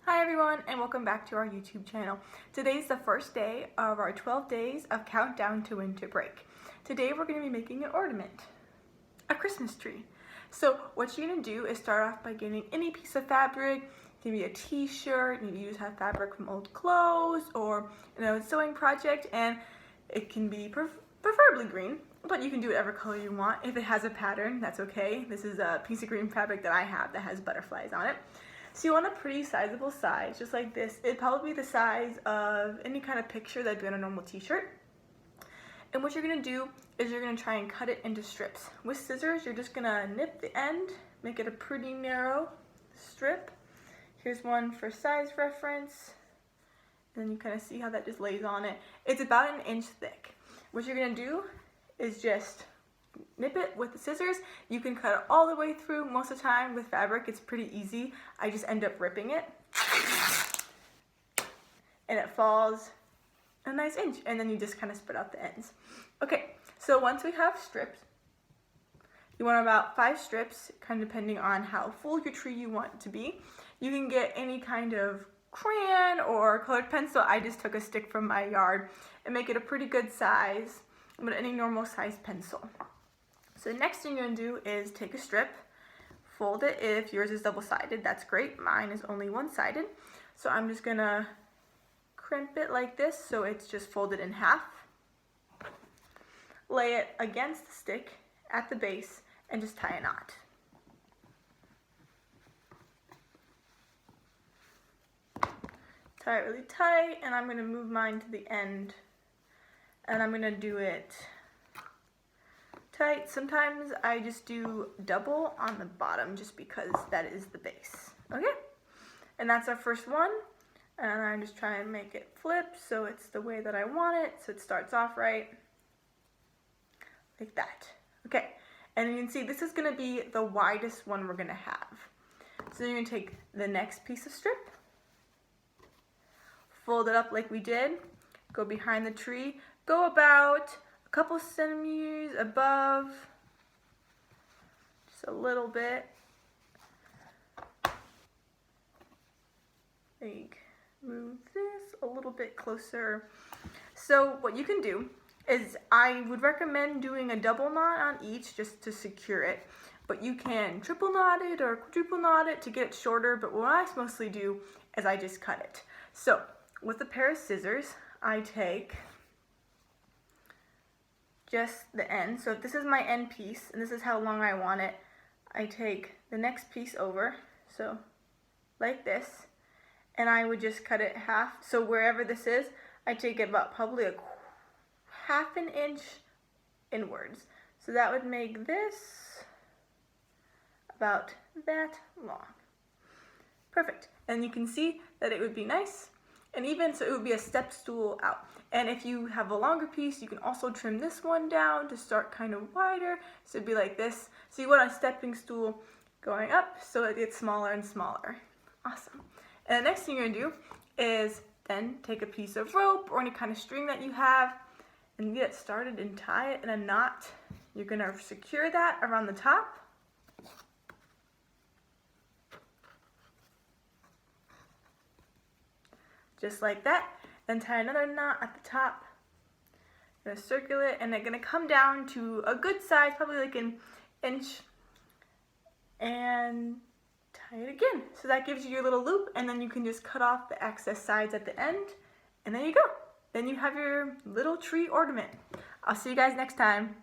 Hi everyone, and welcome back to our YouTube channel. Today's the first day of our 12 days of countdown to winter break. Today we're going to be making an ornament, a Christmas tree. So what you're going to do is start off by getting any piece of fabric. It can be a t-shirt, maybe you just have fabric from old clothes, or a sewing project, and it can be preferably green, but you can do whatever color you want. If it has a pattern, that's okay. This is a piece of green fabric that I have that has butterflies on it. So you want a pretty sizable size, just like this. It'd probably be the size of any kind of picture that'd be on a normal t-shirt. And what you're gonna do is you're gonna try and cut it into strips. With scissors, you're just gonna nip the end, make it a pretty narrow strip. Here's one for size reference. And then you kind of see how that just lays on it. It's about 1 inch thick. What you're gonna do is just nip it with the scissors. You can cut it all the way through. Most of the time with fabric it's pretty easy. I just end up ripping it and it falls a nice inch, and then you just kind of spread out the ends. Okay, so once we have strips, you want about 5 strips, kind of depending on how full your tree you want it to be. You can get any kind of crayon or colored pencil. I just took a stick from my yard and make it a pretty good size, but any normal size pencil. So the next thing you're going to do is take a strip, fold it. If yours is double-sided, that's great. Mine is only one-sided. So I'm just going to crimp it like this so it's just folded in half. Lay it against the stick at the base and just tie a knot. Tie it really tight, and I'm going to move mine to the end, and I'm going to do it tight. Sometimes I just do double on the bottom just because that is the base. Okay, and that's our first one, and I'm just trying to make it flip so it's the way that I want it, so it starts off right like that. Okay, and you can see this is going to be the widest one we're going to have. So you're going to take the next piece of strip, fold it up like we did, go behind the tree, go about a couple centimeters above, just a little bit. Like, move this a little bit closer. So what you can do is, I would recommend doing a double knot on each just to secure it, but you can triple knot it or quadruple knot it to get it shorter, but what I mostly do is I just cut it. So with a pair of scissors, I take just the end. So if this is my end piece and this is how long I want it, I take the next piece over, so like this, and I would just cut it half. So wherever this is, I take it about probably a half an inch inwards. So that would make this about that long. Perfect. And you can see that it would be nice and even, so it would be a step stool out. And if you have a longer piece, you can also trim this one down to start kind of wider, so it'd be like this. So you want a stepping stool going up so it gets smaller and smaller. Awesome. And the next thing you're gonna do is then take a piece of rope or any kind of string that you have and get it started and tie it in a knot. You're gonna secure that around the top. Just like that, then tie another knot at the top. I'm gonna circle it, and they're gonna come down to a good size, probably like 1 inch, and tie it again. So that gives you your little loop, and then you can just cut off the excess sides at the end, and there you go. Then you have your little tree ornament. I'll see you guys next time.